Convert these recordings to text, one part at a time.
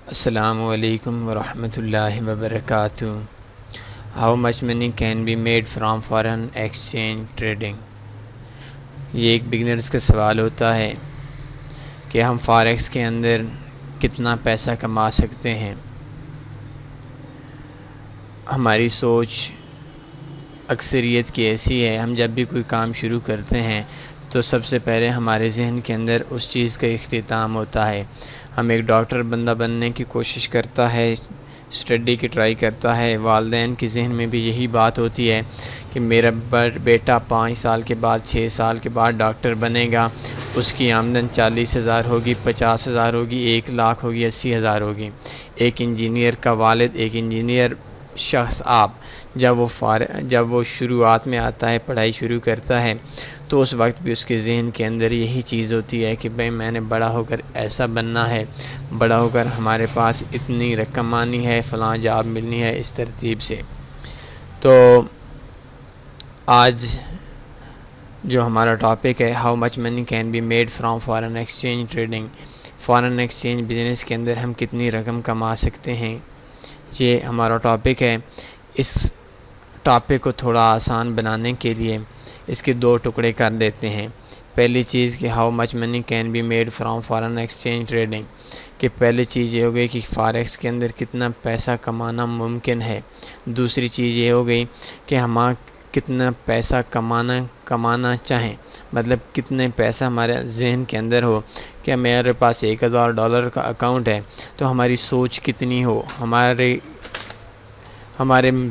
Assalamu alaikum wa rahmatullahi wa barakatuh. How much money can be made from foreign exchange trading? ये एक beginners का सवाल होता है कि हम फॉरेक्स के अंदर कितना पैसा कमा सकते हैं। हमारी सोच अक्सरियत की ऐसी है, हम जब भी कोई काम शुरू करते हैं तो सबसे पहले हमारे जहन के अंदर उस चीज़ का इख्तिताम होता है। हम एक डॉक्टर बंदा बनने की कोशिश करता है, स्टडी की ट्राई करता है, वालिदैन के जहन में भी यही बात होती है कि मेरा बेटा 5 साल के बाद 6 साल के बाद डॉक्टर बनेगा, उसकी आमदन 40,000 होगी, 50,000 होगी, 1 लाख होगी, 80,000 होगी। एक इंजीनियर का वालिद, एक इंजीनियर शख्स आप जब वो शुरुआत में आता है, पढ़ाई शुरू करता है, तो उस वक्त भी उसके जहन के अंदर यही चीज़ होती है कि भाई मैंने बड़ा होकर ऐसा बनना है, बड़ा होकर हमारे पास इतनी रकम आनी है, फ़लाँ जॉब मिलनी है, इस तरतीब से। तो आज जो हमारा टॉपिक है, how much money can be made from foreign exchange trading, foreign exchange business के अंदर हम कितनी रकम कमा सकते हैं, ये हमारा टॉपिक है। इस टॉपिक को थोड़ा आसान बनाने के लिए इसके 2 टुकड़े कर देते हैं। पहली चीज़ कि how much money can be made from foreign exchange trading, कि पहली चीज़ ये हो गई कि फॉरेक्स के अंदर कितना पैसा कमाना मुमकिन है। दूसरी चीज़ ये हो गई कि हम कितना पैसा कमाना चाहें, मतलब कितने पैसा हमारे जहन के अंदर हो कि मेरे पास $1,000 का अकाउंट है, तो हमारी सोच कितनी हो, हमारे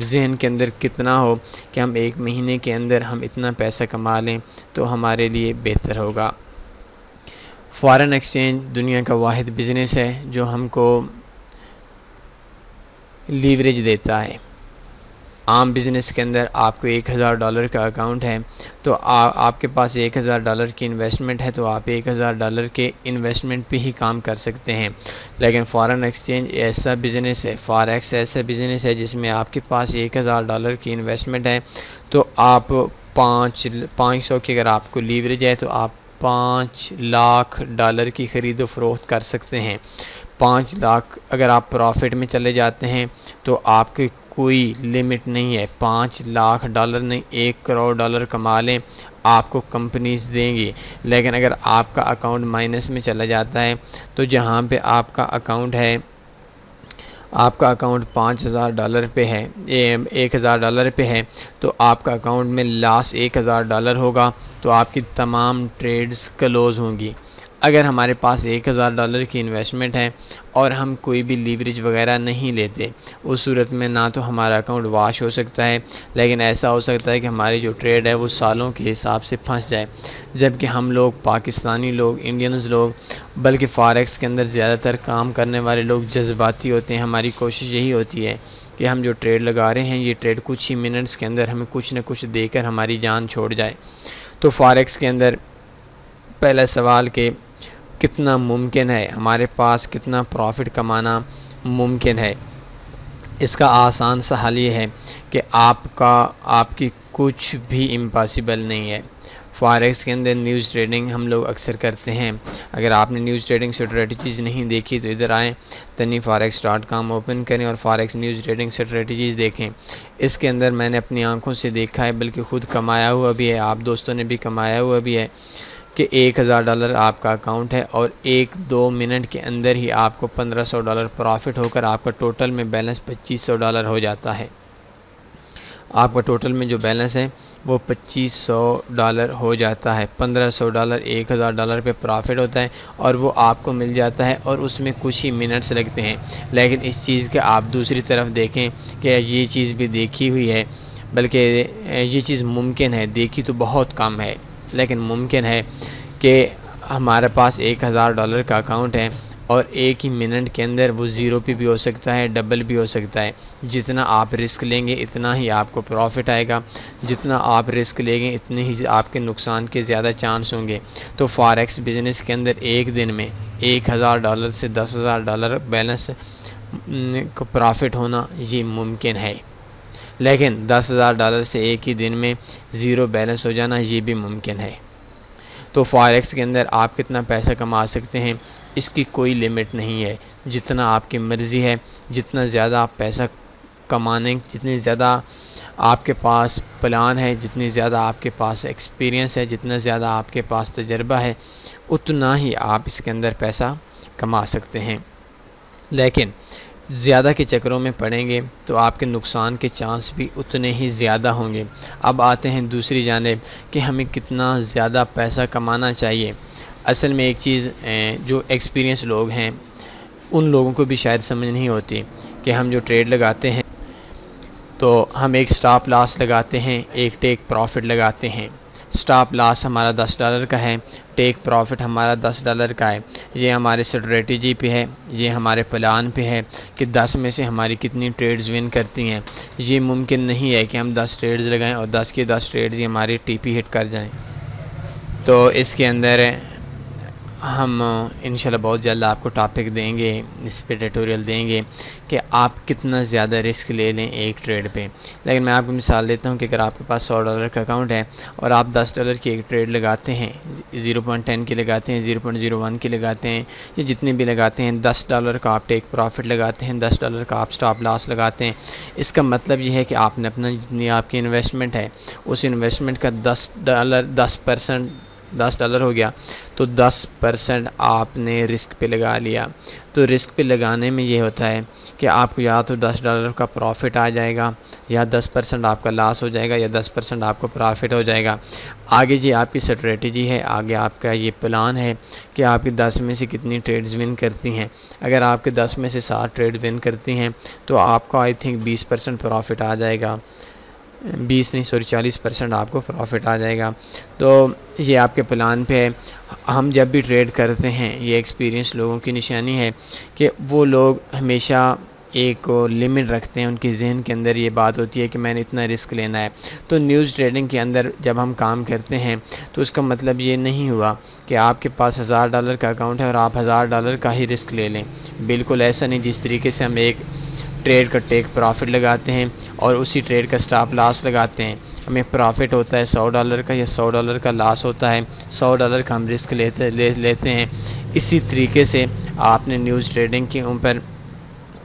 जहन के अंदर कितना हो कि हम 1 महीने के अंदर हम इतना पैसा कमा लें तो हमारे लिए बेहतर होगा। फॉरेन एक्सचेंज दुनिया का वाहिद बिज़नेस है जो हमको लीवरेज देता है। आम बिज़नेस के अंदर आपको $1,000 का अकाउंट है, तो आपके पास $1,000 की इन्वेस्टमेंट है, तो आप $1,000 के इन्वेस्टमेंट पे ही काम कर सकते हैं। लेकिन फॉरेन एक्सचेंज ऐसा बिज़नेस है, फॉरेक्स ऐसा बिज़नेस है जिसमें आपके पास $1,000 की इन्वेस्टमेंट है, तो आप 500 की अगर आपको लीवरेज है तो आप $5 लाख की ख़रीदो फ़रोख्त कर सकते हैं। 5 लाख अगर आप प्रॉफिट में चले जाते हैं तो आपके कोई लिमिट नहीं है। $5 लाख नहीं, $1 करोड़ कमा लें आपको कंपनीज देंगी। लेकिन अगर आपका अकाउंट माइनस में चला जाता है तो जहाँ पे आपका अकाउंट है, आपका अकाउंट $5,000 पे है, $1,000 पे है, तो आपका अकाउंट में लास्ट $1,000 होगा, तो आपकी तमाम ट्रेड्स क्लोज़ होंगी। अगर हमारे पास $1,000 की इन्वेस्टमेंट है और हम कोई भी लीवरेज वगैरह नहीं लेते, उस सूरत में ना तो हमारा अकाउंट वाश हो सकता है, लेकिन ऐसा हो सकता है कि हमारी जो ट्रेड है वो सालों के हिसाब से फंस जाए। जबकि हम लोग पाकिस्तानी लोग, इंडियंस लोग, बल्कि फॉरेक्स के अंदर ज़्यादातर काम करने वाले लोग जज्बाती होते हैं। हमारी कोशिश यही होती है कि हम जो ट्रेड लगा रहे हैं, ये ट्रेड कुछ ही मिनट्स के अंदर हमें कुछ न कुछ देकर हमारी जान छोड़ जाए। तो फॉरेक्स के अंदर पहला सवाल कि कितना मुमकिन है, हमारे पास कितना प्रॉफिट कमाना मुमकिन है। इसका आसान सा हल ये है कि आपकी कुछ भी इम्पॉसिबल नहीं है। फॉरेक्स के अंदर न्यूज़ ट्रेडिंग हम लोग अक्सर करते हैं। अगर आपने न्यूज़ ट्रेडिंग स्ट्रेटजीज़ नहीं देखी तो इधर आएँ, taniforex.com ओपन करें और फॉरेक्स न्यूज़ ट्रेडिंग स्ट्रेटजीज़ देखें। इसके अंदर मैंने अपनी आंखों से देखा है, बल्कि ख़ुद कमाया हुआ भी है, आप दोस्तों ने भी कमाया हुआ भी है, कि $1,000 आपका अकाउंट है और 1-2 मिनट के अंदर ही आपको $1,500 प्रॉफिट होकर आपका टोटल में बैलेंस $2,500 हो जाता है। आपका टोटल में जो बैलेंस है वो $2,500 हो जाता है। $1,500 $1,000 पे प्रॉफिट होता है और वो आपको मिल जाता है, और उसमें कुछ ही मिनट्स लगते हैं। लेकिन इस चीज़ के आप दूसरी तरफ देखें कि ये चीज़ भी देखी हुई है, बल्कि ये चीज़ मुमकिन है, देखी तो बहुत कम है लेकिन मुमकिन है कि हमारे पास $1,000 का अकाउंट है और 1 ही मिनट के अंदर वो ज़ीरो पे भी हो सकता है, डबल भी हो सकता है। जितना आप रिस्क लेंगे इतना ही आपको प्रॉफिट आएगा, जितना आप रिस्क लेंगे इतने ही आपके नुकसान के ज़्यादा चांस होंगे। तो फॉरेक्स बिज़नेस के अंदर एक दिन में $1,000 से $10,000 बैलेंस को प्रॉफिट होना ये मुमकिन है, लेकिन $10,000 से एक ही दिन में ज़ीरो बैलेंस हो जाना ये भी मुमकिन है। तो फॉरेक्स के अंदर आप कितना पैसा कमा सकते हैं, इसकी कोई लिमिट नहीं है। जितना आपकी मर्ज़ी है, जितना ज़्यादा आप पैसा कमाने, जितनी ज़्यादा आपके पास प्लान है, जितनी ज़्यादा आपके पास एक्सपीरियंस है, जितना ज़्यादा आपके पास तजर्बा है, उतना ही आप इसके अंदर पैसा कमा सकते हैं। लेकिन ज़्यादा के चक्करों में पड़ेंगे तो आपके नुकसान के चांस भी उतने ही ज़्यादा होंगे। अब आते हैं दूसरी जानिब कि हमें कितना ज़्यादा पैसा कमाना चाहिए। असल में एक चीज़ जो एक्सपीरियंस लोग हैं उन लोगों को भी शायद समझ नहीं होती कि हम जो ट्रेड लगाते हैं तो हम एक स्टॉप लॉस लगाते हैं, एक टेक प्रॉफिट लगाते हैं। स्टॉप लॉस हमारा $10 का है, टेक प्रॉफिट हमारा $10 का है। ये हमारे स्ट्रेटजी पे है, ये हमारे प्लान पे है कि 10 में से हमारी कितनी ट्रेड्स विन करती हैं। ये मुमकिन नहीं है कि हम 10 ट्रेड्स लगाएं और 10 के 10 ट्रेड्स ही हमारी टीपी हिट कर जाएं। तो इसके अंदर हम इंशाल्लाह बहुत जल्द आपको टॉपिक देंगे, इस पे ट्यूटोरियल देंगे कि आप कितना ज़्यादा रिस्क ले लें एक ट्रेड पे। लेकिन मैं आपको मिसाल देता हूँ कि अगर आपके पास $100 का अकाउंट है और आप $10 की एक ट्रेड लगाते हैं, 0.10 की लगाते हैं, 0.01 की लगाते हैं, या जितने भी लगाते हैं, $10 का आप टेक प्रॉफिट लगाते हैं, $10 का आप स्टॉप लॉस लगाते हैं। इसका मतलब ये है कि आपने अपना जितनी आपकी इन्वेस्टमेंट है उस इन्वेस्टमेंट का $10 हो गया, तो 10% आपने रिस्क पे लगा लिया। तो रिस्क पे लगाने में ये होता है कि आपको या तो $10 का प्रॉफिट आ जाएगा, या 10% आपका लॉस हो जाएगा, या 10% आपको प्रॉफिट हो जाएगा। आगे जी आपकी स्ट्रेटजी है, आगे आपका ये प्लान है कि आपकी 10 में से कितनी ट्रेड्स विन करती हैं। अगर आपके 10 में से 7 ट्रेड विन करती हैं तो आपको आई थिंक 20% प्रॉफिट आ जाएगा, 40% आपको प्रॉफिट आ जाएगा। तो ये आपके प्लान पे है। हम जब भी ट्रेड करते हैं, ये एक्सपीरियंस लोगों की निशानी है कि वो लोग हमेशा एक लिमिट रखते हैं, उनके जहन के अंदर ये बात होती है कि मैंने इतना रिस्क लेना है। तो न्यूज़ ट्रेडिंग के अंदर जब हम काम करते हैं तो उसका मतलब ये नहीं हुआ कि आपके पास $1000 का अकाउंट है और आप $1000 का ही रिस्क ले लें। बिल्कुल ऐसा नहीं। जिस तरीके से हम एक ट्रेड का टेक प्रॉफिट लगाते हैं और उसी ट्रेड का स्टॉप लॉस लगाते हैं, हमें प्रॉफिट होता है $100 का या $100 का लॉस होता है, $100 का हम रिस्क लेते हैं। इसी तरीके से आपने न्यूज़ ट्रेडिंग के ऊपर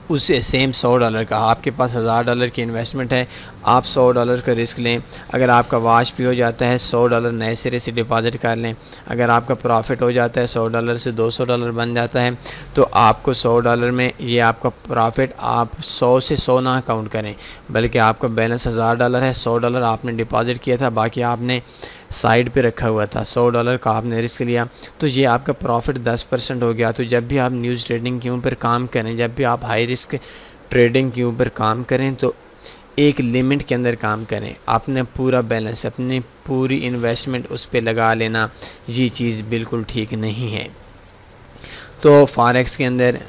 उससे सेम $100 का, आपके पास $1000 की इन्वेस्टमेंट है, आप $100 का रिस्क लें। अगर आपका वाश भी हो जाता है, $100 नए सिरे से डिपॉजिट कर लें। अगर आपका प्रॉफिट हो जाता है, $100 से $200 बन जाता है, तो आपको $100 में ये आपका प्रॉफिट आप 100 से 100 ना काउंट करें, बल्कि आपका बैलेंस $1000 है, $100 आपने डिपॉजिट किया था, बाकी आपने साइड पे रखा हुआ था, $100 का आपने रिस्क लिया, तो ये आपका प्रॉफिट 10% हो गया। तो जब भी आप न्यूज़ ट्रेडिंग के ऊपर काम करें, जब भी आप हाई रिस्क ट्रेडिंग के ऊपर काम करें, तो एक लिमिट के अंदर काम करें। आपने पूरा बैलेंस, अपनी पूरी इन्वेस्टमेंट उस पर लगा लेना, ये चीज़ बिल्कुल ठीक नहीं है। तो फॉरेक्स के अंदर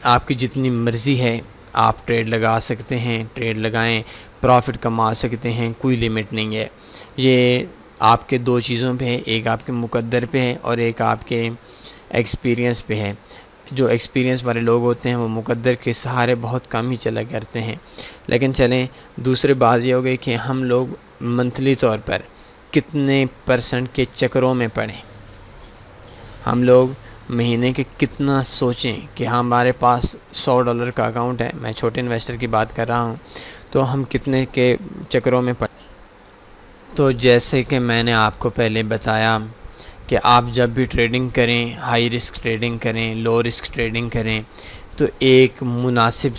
आपकी जितनी मर्ज़ी है आप ट्रेड लगा सकते हैं, ट्रेड लगाएं, प्रॉफिट कमा सकते हैं, कोई लिमिट नहीं है। ये आपके दो चीज़ों पे है, एक आपके मुकद्दर पे है और एक आपके एक्सपीरियंस पे है। जो एक्सपीरियंस वाले लोग होते हैं वो मुकद्दर के सहारे बहुत कम ही चला करते हैं। लेकिन चलें, दूसरी बात ये हो गई कि हम लोग मंथली तौर पर कितने % के चक्करों में पड़ें। हम लोग महीने के कितना सोचें कि हमारे पास $100 का अकाउंट है, मैं छोटे इन्वेस्टर की बात कर रहा हूँ, तो हम कितने के चक्करों में पड़ें। तो जैसे कि मैंने आपको पहले बताया कि आप जब भी ट्रेडिंग करें, हाई रिस्क ट्रेडिंग करें, लो रिस्क ट्रेडिंग करें, तो एक मुनासिब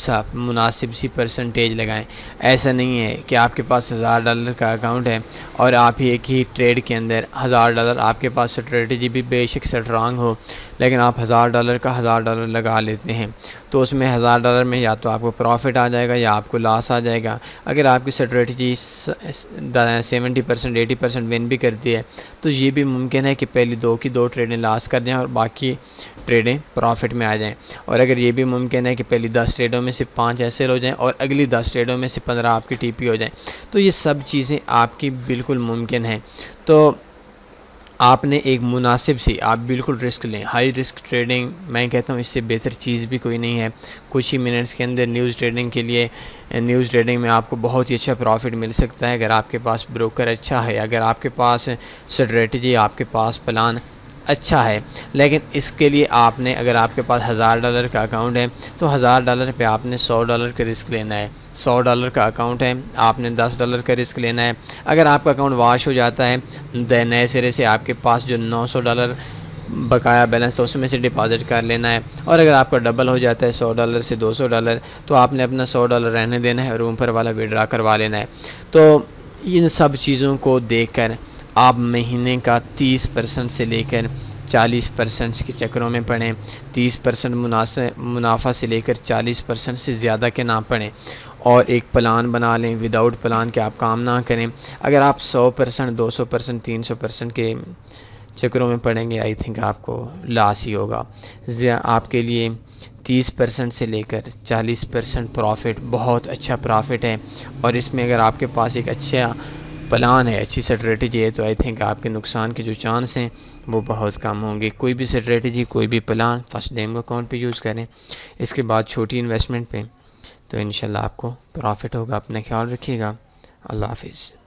सी परसेंटेज लगाएं। ऐसा नहीं है कि आपके पास $1000 का अकाउंट है और आप एक ही ट्रेड के अंदर $1000, आपके पास स्ट्रेटजी भी बेशक स्ट्रांग हो, लेकिन आप $1000 का $1000 लगा लेते हैं, तो उसमें $1000 में या तो आपको प्रॉफिट आ जाएगा या आपको लॉस आ जाएगा। अगर आपकी स्ट्रेटजी 70% 80% विन भी करती है, तो ये भी मुमकिन है कि पहली 2 ट्रेडें लॉस कर जाएं और बाकी ट्रेडें प्रॉफिट में आ जाएं। और अगर ये भी मुमकिन है कि पहली 10 ट्रेडों में से 5 ऐसे हो जाएं और अगली 10 ट्रेडों में से 15 आपकी टीपी हो जाएं, तो ये सब चीज़ें आपकी बिल्कुल मुमकिन हैं। तो आपने एक मुनासिब सी, आप बिल्कुल रिस्क लें। हाई रिस्क ट्रेडिंग, मैं कहता हूँ इससे बेहतर चीज़ भी कोई नहीं है। कुछ ही मिनट्स के अंदर न्यूज़ ट्रेडिंग में आपको बहुत ही अच्छा प्रॉफिट मिल सकता है अगर आपके पास ब्रोकर अच्छा है, अगर आपके पास स्ट्रेटजी, आपके पास प्लान अच्छा है, लेकिन इसके लिए आपने, अगर आपके पास $1000 का अकाउंट है तो $1000 पे आपने $100 का रिस्क लेना है। $100 का अकाउंट है, आपने $10 का रिस्क लेना है। अगर आपका अकाउंट वाश हो जाता है, नए सिरे से आपके पास जो $900 बकाया बैलेंस तो उसमें से डिपॉज़िट कर लेना है। और अगर आपका डबल हो जाता है $100 से $200 तो आपने अपना $100 रहने देना है और ऊपर वाला विड्रा करवा लेना है। तो इन सब चीज़ों को देखकर आप महीने का 30% से लेकर 40% के चक्रों में पड़ें। 30% मुनाफा से लेकर 40% से ज़्यादा के ना पड़ें और एक प्लान बना लें। विदाउट प्लान के आप काम ना करें। अगर आप 100%, 200%, 300% के चक्रों में पड़ेंगे, आई थिंक आपको लॉस ही होगा। आपके लिए 30% से लेकर 40% प्रॉफिट बहुत अच्छा प्रॉफिट है। और इसमें अगर आपके पास एक अच्छा प्लान है, अच्छी स्ट्रेटजी है, तो आई थिंक आपके नुकसान के जो चांस हैं वो बहुत कम होंगे। कोई भी स्ट्रेटजी, कोई भी प्लान फर्स्ट डेमो अकाउंट पे यूज़ करें, इसके बाद छोटी इन्वेस्टमेंट पे, तो इंशाल्लाह आपको प्रॉफिट होगा। अपना ख्याल रखिएगा। अल्लाह हाफिज़।